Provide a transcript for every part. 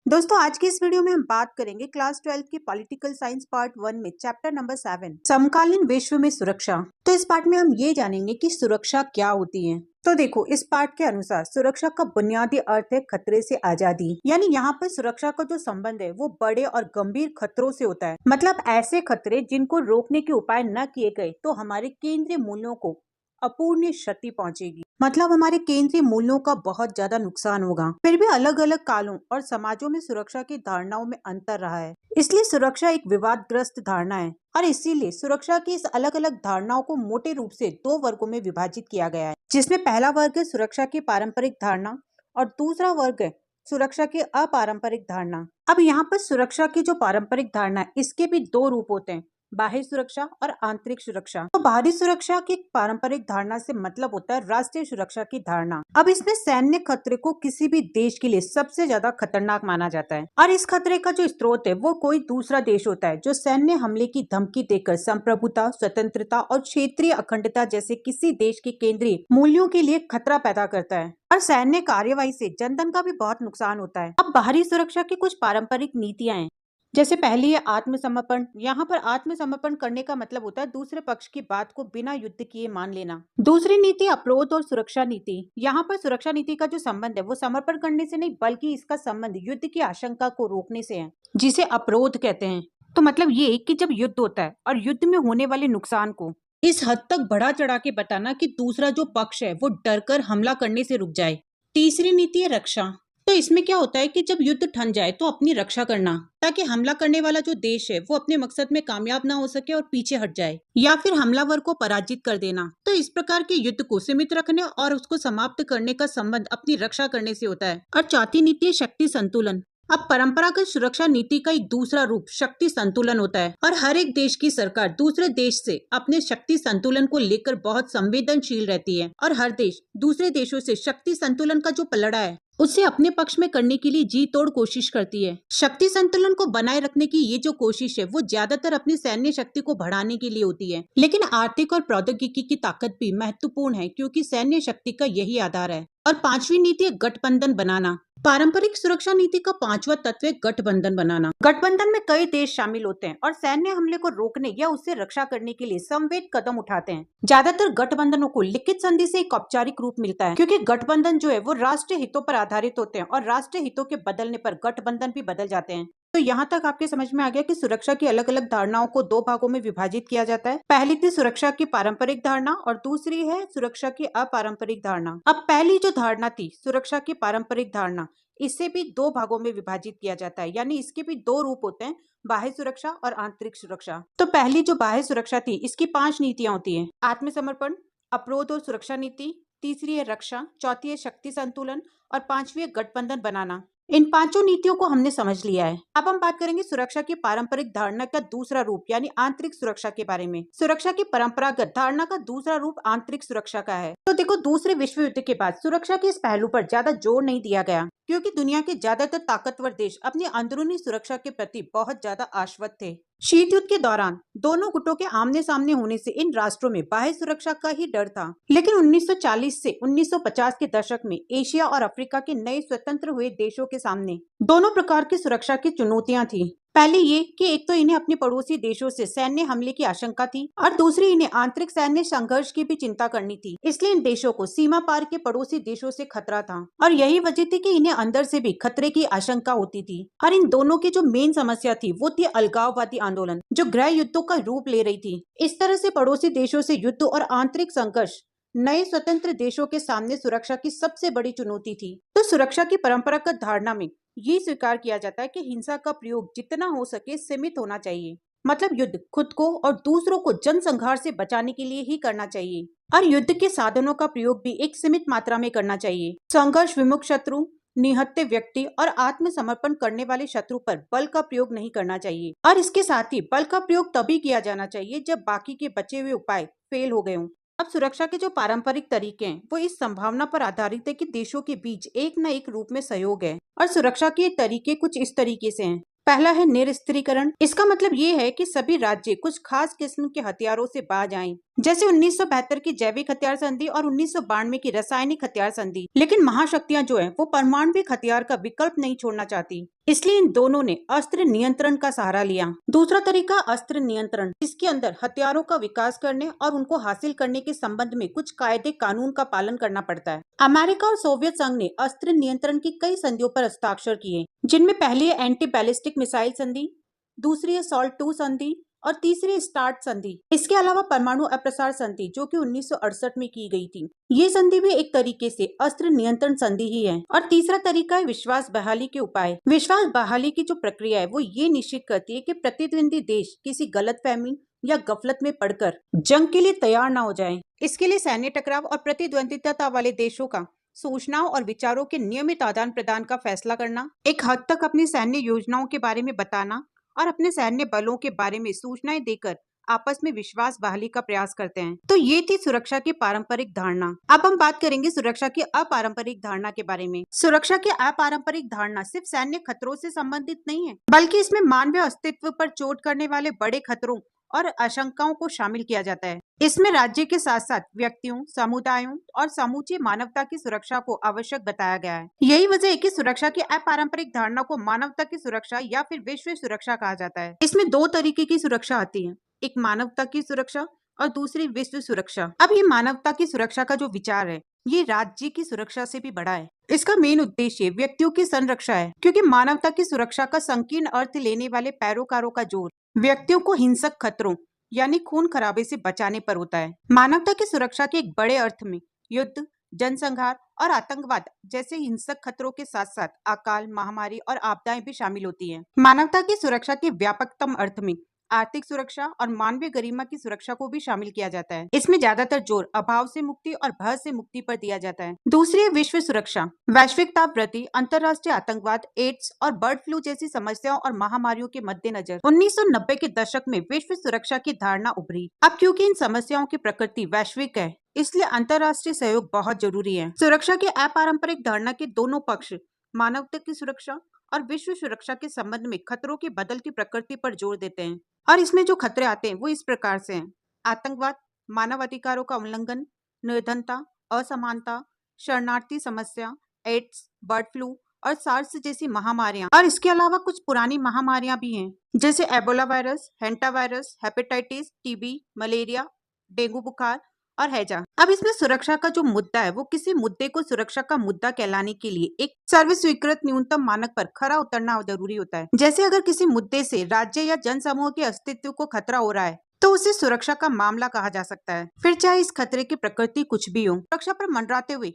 दोस्तों आज की इस वीडियो में हम बात करेंगे क्लास 12 की पॉलिटिकल साइंस पार्ट 1 में चैप्टर नंबर 7 समकालीन विश्व में सुरक्षा। तो इस पार्ट में हम ये जानेंगे कि सुरक्षा क्या होती है। तो देखो, इस पार्ट के अनुसार सुरक्षा का बुनियादी अर्थ है खतरे से आजादी। यानी यहाँ पर सुरक्षा का जो संबंध है वो बड़े और गंभीर खतरों से होता है। मतलब ऐसे खतरे जिनको रोकने के उपाय न किए गए तो हमारे केंद्रीय मूल्यों को अपूर्णीय क्षति पहुंचेगी। मतलब हमारे केंद्रीय मूल्यों का बहुत ज्यादा नुकसान होगा। फिर भी अलग अलग कालों और समाजों में सुरक्षा की धारणाओं में अंतर रहा है, इसलिए सुरक्षा एक विवादग्रस्त धारणा है और इसीलिए सुरक्षा की इस अलग अलग धारणाओं को मोटे रूप से दो वर्गों में विभाजित किया गया है, जिसमें पहला वर्ग है सुरक्षा की पारंपरिक धारणा और दूसरा वर्ग है सुरक्षा की अपारंपरिक धारणा। अब यहाँ पर सुरक्षा की जो पारंपरिक धारणा है इसके भी दो रूप होते हैं, बाह्य सुरक्षा और आंतरिक सुरक्षा। तो बाहरी सुरक्षा की पारंपरिक धारणा से मतलब होता है राष्ट्रीय सुरक्षा की धारणा। अब इसमें सैन्य खतरे को किसी भी देश के लिए सबसे ज्यादा खतरनाक माना जाता है और इस खतरे का जो स्रोत है वो कोई दूसरा देश होता है जो सैन्य हमले की धमकी देकर संप्रभुता, स्वतंत्रता और क्षेत्रीय अखंडता जैसे किसी देश के केंद्रीय मूल्यों के लिए खतरा पैदा करता है। और सैन्य कार्यवाही से जनधन का भी बहुत नुकसान होता है। अब बाहरी सुरक्षा की कुछ पारंपरिक नीतियां हैं, जैसे पहली है आत्मसमर्पण। यहाँ पर आत्मसमर्पण करने का मतलब होता है दूसरे पक्ष की बात को बिना युद्ध किए मान लेना। दूसरी नीति अपरोध और सुरक्षा नीति। यहाँ पर सुरक्षा नीति का जो संबंध है वो समर्पण करने से नहीं बल्कि इसका संबंध युद्ध की आशंका को रोकने से है, जिसे अपरोध कहते हैं। तो मतलब ये कि जब युद्ध होता है और युद्ध में होने वाले नुकसान को इस हद तक बढ़ा चढ़ा के बताना कि दूसरा जो पक्ष है वो डरकर हमला करने से रुक जाए। तीसरी नीति है रक्षा। तो इसमें क्या होता है कि जब युद्ध ठन जाए तो अपनी रक्षा करना, ताकि हमला करने वाला जो देश है वो अपने मकसद में कामयाब ना हो सके और पीछे हट जाए, या फिर हमलावर को पराजित कर देना। तो इस प्रकार के युद्ध को सीमित रखने और उसको समाप्त करने का संबंध अपनी रक्षा करने से होता है। और चौथी नीति है शक्ति संतुलन। अब परंपरागत सुरक्षा नीति का एक दूसरा रूप शक्ति संतुलन होता है और हर एक देश की सरकार दूसरे देश से अपने शक्ति संतुलन को लेकर बहुत संवेदनशील रहती है और हर देश दूसरे देशों से शक्ति संतुलन का जो पलड़ा है उसे अपने पक्ष में करने के लिए जी तोड़ कोशिश करती है। शक्ति संतुलन को बनाए रखने की ये जो कोशिश है वो ज्यादातर अपनी सैन्य शक्ति को बढ़ाने के लिए होती है, लेकिन आर्थिक और प्रौद्योगिकी की ताकत भी महत्वपूर्ण है क्योंकि सैन्य शक्ति का यही आधार है। और पांचवी नीति है गठबंधन बनाना। पारंपरिक सुरक्षा नीति का पांचवा तत्व है गठबंधन बनाना। गठबंधन में कई देश शामिल होते हैं और सैन्य हमले को रोकने या उससे रक्षा करने के लिए संवेद कदम उठाते हैं। ज्यादातर गठबंधनों को लिखित संधि से एक औपचारिक रूप मिलता है, क्योंकि गठबंधन जो है वो राष्ट्रीय हितों पर आधारित होते हैं और राष्ट्रीय हितों के बदलने पर गठबंधन भी बदल जाते हैं। तो यहाँ तक आपके समझ में आ गया कि सुरक्षा की अलग अलग धारणाओं को दो भागों में विभाजित किया जाता है। पहली थी सुरक्षा की पारंपरिक धारणा और दूसरी है सुरक्षा की अपारंपरिक धारणा। अब पहली जो धारणा थी सुरक्षा की पारंपरिक धारणा, इसे भी दो भागों में विभाजित किया जाता है, यानी इसके भी दो रूप होते हैं, बाह्य सुरक्षा और आंतरिक सुरक्षा। तो पहली जो बाह्य सुरक्षा थी इसकी 5 नीतियां होती हैं, आत्मसमर्पण, अपरोध और सुरक्षा नीति, तीसरी है रक्षा, चौथी है शक्ति संतुलन और पांचवी है गठबंधन बनाना। इन पांचों नीतियों को हमने समझ लिया है। अब हम बात करेंगे सुरक्षा की पारंपरिक धारणा का दूसरा रूप यानी आंतरिक सुरक्षा के बारे में। सुरक्षा की परंपरागत धारणा का दूसरा रूप आंतरिक सुरक्षा का है। तो देखो, दूसरे विश्व युद्ध के बाद सुरक्षा के इस पहलू पर ज्यादा जोर नहीं दिया गया क्योंकि दुनिया के ज्यादातर ताकतवर देश अपनी अंदरूनी सुरक्षा के प्रति बहुत ज्यादा आश्वस्त थे। शीत युद्ध के दौरान दोनों गुटों के आमने सामने होने से इन राष्ट्रों में बाह्य सुरक्षा का ही डर था, लेकिन 1940 से 1950 के दशक में एशिया और अफ्रीका के नए स्वतंत्र हुए देशों के सामने दोनों प्रकार की सुरक्षा की चुनौतियां थी। पहले ये कि एक तो इन्हें अपने पड़ोसी देशों से सैन्य हमले की आशंका थी और दूसरी इन्हें आंतरिक सैन्य संघर्ष की भी चिंता करनी थी। इसलिए इन देशों को सीमा पार के पड़ोसी देशों से खतरा था और यही वजह थी कि इन्हें अंदर से भी खतरे की आशंका होती थी। और इन दोनों की जो मेन समस्या थी वो थी अलगाववादी आंदोलन, जो गृह युद्धों का रूप ले रही थी। इस तरह से पड़ोसी देशों से युद्ध और आंतरिक संघर्ष नए स्वतंत्र देशों के सामने सुरक्षा की सबसे बड़ी चुनौती थी। तो सुरक्षा की परंपरागत धारणा में ये स्वीकार किया जाता है कि हिंसा का प्रयोग जितना हो सके सीमित होना चाहिए। मतलब युद्ध खुद को और दूसरों को जनसंहार से बचाने के लिए ही करना चाहिए और युद्ध के साधनों का प्रयोग भी एक सीमित मात्रा में करना चाहिए। संघर्ष विमुख शत्रु, निहत्थे व्यक्ति और आत्मसमर्पण करने वाले शत्रु पर बल का प्रयोग नहीं करना चाहिए और इसके साथ ही बल का प्रयोग तभी किया जाना चाहिए जब बाकी के बचे हुए उपाय फेल हो गए हों। अब सुरक्षा के जो पारंपरिक तरीके हैं वो इस संभावना पर आधारित है कि देशों के बीच एक न एक रूप में सहयोग है और सुरक्षा के तरीके कुछ इस तरीके से हैं। पहला है निरस्त्रीकरण। इसका मतलब ये है कि सभी राज्य कुछ खास किस्म के हथियारों से बाज आएं, जैसे 1972 की जैविक हथियार संधि और 1992 की रासायनिक हथियार संधि। लेकिन महाशक्तियां जो है वो परमाणविक हथियार का विकल्प नहीं छोड़ना चाहती, इसलिए इन दोनों ने अस्त्र नियंत्रण का सहारा लिया। दूसरा तरीका अस्त्र नियंत्रण, इसके अंदर हथियारों का विकास करने और उनको हासिल करने के संबंध में कुछ कायदे कानून का पालन करना पड़ता है। अमेरिका और सोवियत संघ ने अस्त्र नियंत्रण की कई संधियों पर हस्ताक्षर किए, जिनमें पहली है एंटी बैलिस्टिक मिसाइल संधि, दूसरी है सॉल्ट 2 संधि और तीसरी स्टार्ट संधि। इसके अलावा परमाणु अप्रसार संधि जो कि 1968 में की गई थी। ये संधि भी एक तरीके से अस्त्र नियंत्रण संधि ही है। और तीसरा तरीका है विश्वास बहाली के उपाय। विश्वास बहाली की जो प्रक्रिया है वो ये निश्चित करती है कि प्रतिद्वंदी देश किसी गलतफहमी या गफलत में पड़कर जंग के लिए तैयार न हो जाए। इसके लिए सैन्य टकराव और प्रतिद्वंदिता वाले देशों का सूचनाओं और विचारों के नियमित आदान प्रदान का फैसला करना, एक हद तक अपनी सैन्य योजनाओं के बारे में बताना और अपने सैन्य बलों के बारे में सूचनाएं देकर आपस में विश्वास बहाली का प्रयास करते हैं। तो ये थी सुरक्षा की पारंपरिक धारणा। अब हम बात करेंगे सुरक्षा की अपारंपरिक धारणा के बारे में। सुरक्षा की अपारंपरिक धारणा सिर्फ सैन्य खतरों से संबंधित नहीं है, बल्कि इसमें मानवीय अस्तित्व पर चोट करने वाले बड़े खतरों और आशंकाओं को शामिल किया जाता है। इसमें राज्य के साथ साथ व्यक्तियों, समुदायों और समूची मानवता की सुरक्षा को आवश्यक बताया गया है। यही वजह है कि सुरक्षा की अपारंपरिक धारणा को मानवता की सुरक्षा या फिर विश्व सुरक्षा कहा जाता है। इसमें दो तरीके की सुरक्षा आती है, एक मानवता की सुरक्षा और दूसरी विश्व सुरक्षा। अब ये मानवता की सुरक्षा का जो विचार है ये राज्य की सुरक्षा से भी बड़ा है। इसका मेन उद्देश्य व्यक्तियों की संरक्षा है, क्योंकि मानवता की सुरक्षा का संकीर्ण अर्थ लेने वाले पैरोकारों का जोर व्यक्तियों को हिंसक खतरों यानी खून खराबे से बचाने पर होता है। मानवता की सुरक्षा के एक बड़े अर्थ में युद्ध, जनसंहार और आतंकवाद जैसे हिंसक खतरों के साथ साथ अकाल, महामारी और आपदाएं भी शामिल होती हैं। मानवता की सुरक्षा के व्यापकतम अर्थ में आर्थिक सुरक्षा और मानवीय गरिमा की सुरक्षा को भी शामिल किया जाता है। इसमें ज्यादातर जोर अभाव से मुक्ति और भय से मुक्ति पर दिया जाता है। दूसरी है विश्व सुरक्षा। वैश्विक ताप वृद्धि, अंतर्राष्ट्रीय आतंकवाद, एड्स और बर्ड फ्लू जैसी समस्याओं और महामारियों के मद्देनजर 1990 के दशक में विश्व सुरक्षा की धारणा उभरी। अब क्योंकि इन समस्याओं की प्रकृति वैश्विक है, इसलिए अंतर्राष्ट्रीय सहयोग बहुत जरूरी है। सुरक्षा के अपारंपरिक धारणा के दोनों पक्ष मानवता की सुरक्षा और विश्व सुरक्षा के संबंध में खतरों की बदलती प्रकृति पर जोर देते हैं। और इसमें जो खतरे आते हैं वो इस प्रकार से हैं: आतंकवाद, मानव अधिकारों का उल्लंघन, निर्धनता, असमानता, शरणार्थी समस्या, एड्स, बर्ड फ्लू और सार्स जैसी महामारियां। और इसके अलावा कुछ पुरानी महामारियां भी हैं, जैसे Ebola virus, hanta virus, hepatitis, TB, malaria, dengue बुखार और हैजा। अब इसमें सुरक्षा का जो मुद्दा है वो किसी मुद्दे को सुरक्षा का मुद्दा कहलाने के लिए एक सर्व स्वीकृत न्यूनतम मानक पर खरा उतरना जरूरी होता है। जैसे अगर किसी मुद्दे से राज्य या जन समूह के अस्तित्व को खतरा हो रहा है तो उसे सुरक्षा का मामला कहा जा सकता है, फिर चाहे इस खतरे की प्रकृति कुछ भी हो। सुरक्षा पर मंडराते हुए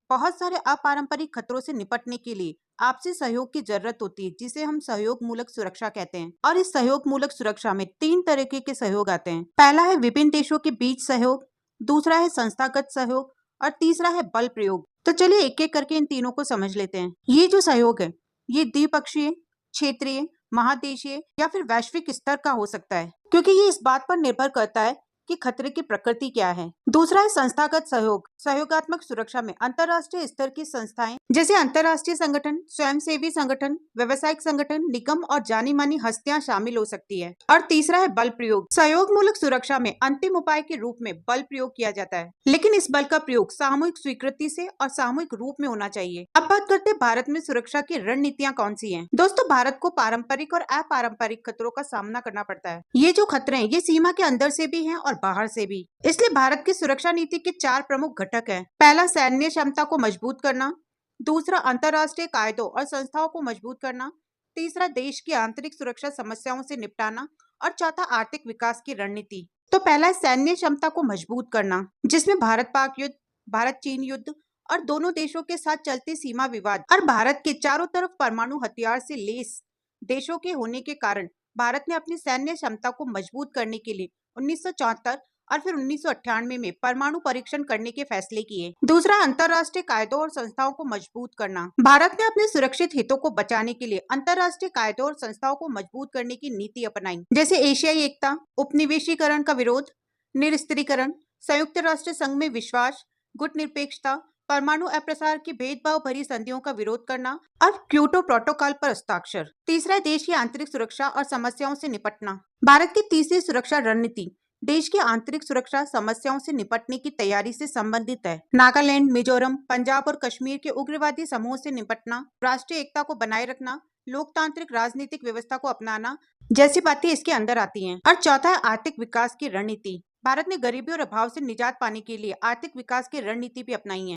बहुत सारे अपारंपरिक खतरों से निपटने के लिए आपसी सहयोग की जरूरत होती है, जिसे हम सहयोग मूलक सुरक्षा कहते हैं। और इस सहयोग मूलक सुरक्षा में तीन तरीके के सहयोग आते हैं। पहला है विभिन्न देशों के बीच सहयोग, दूसरा है संस्थागत सहयोग और तीसरा है बल प्रयोग। तो चलिए एक एक करके इन तीनों को समझ लेते हैं। ये जो सहयोग है ये द्विपक्षीय, क्षेत्रीय, महादेशीय या फिर वैश्विक स्तर का हो सकता है, क्योंकि ये इस बात पर निर्भर करता है कि खतरे की प्रकृति क्या है। दूसरा है संस्थागत सहयोग। सहयोगात्मक सुरक्षा में अंतर्राष्ट्रीय स्तर की संस्थाएं जैसे अंतर्राष्ट्रीय संगठन, स्वयंसेवी संगठन, व्यवसायिक संगठन, निगम और जानी मानी हस्तियां शामिल हो सकती है। और तीसरा है बल प्रयोग। सहयोग मूलक सुरक्षा में अंतिम उपाय के रूप में बल प्रयोग किया जाता है, लेकिन इस बल का प्रयोग सामूहिक स्वीकृति से और सामूहिक रूप में होना चाहिए। अब बात करते हैं भारत में सुरक्षा की रणनीतियां कौन सी हैं। दोस्तों, भारत को पारंपरिक और अपारंपरिक खतरों का सामना करना पड़ता है। ये जो खतरे हैं ये सीमा के अंदर से भी हैं और बाहर से भी। इसलिए भारत की सुरक्षा नीति के चार प्रमुख घटक हैं। पहला, सैन्य क्षमता को मजबूत करना। दूसरा, अंतर्राष्ट्रीय कायदों और संस्थाओं को मजबूत करना। तीसरा, देश की आंतरिक सुरक्षा समस्याओं से निपटाना। और चौथा, आर्थिक विकास की रणनीति। तो पहला है सैन्य क्षमता को मजबूत करना, जिसमें भारत पाक युद्ध, भारत चीन युद्ध और दोनों देशों के साथ चलते सीमा विवाद और भारत के चारों तरफ परमाणु हथियार से लैस देशों के होने के कारण भारत ने अपनी सैन्य क्षमता को मजबूत करने के लिए 1974 और फिर 1998 में परमाणु परीक्षण करने के फैसले किए। दूसरा, अंतर्राष्ट्रीय कायदों और संस्थाओं को मजबूत करना। भारत ने अपने सुरक्षित हितों को बचाने के लिए अंतर्राष्ट्रीय कायदों और संस्थाओं को मजबूत करने की नीति अपनाई, जैसे एशियाई एकता, उपनिवेशीकरण का विरोध, निरस्त्रीकरण, संयुक्त राष्ट्र संघ में विश्वास, गुटनिरपेक्षता, परमाणु अप्रसार की भेदभाव भरी संधियों का विरोध करना और क्योटो प्रोटोकॉल पर हस्ताक्षर। तीसरा है देश की आंतरिक सुरक्षा और समस्याओं से निपटना। भारत की तीसरी सुरक्षा रणनीति देश की आंतरिक सुरक्षा समस्याओं से निपटने की तैयारी से संबंधित है। नागालैंड, मिजोरम, पंजाब और कश्मीर के उग्रवादी समूह से निपटना, राष्ट्रीय एकता को बनाए रखना, लोकतांत्रिक राजनीतिक व्यवस्था को अपनाना जैसी बातें इसके अंदर आती हैं। और चौथा है आर्थिक विकास की रणनीति। भारत ने गरीबी और अभाव से निजात पाने के लिए आर्थिक विकास की रणनीति भी अपनाई है।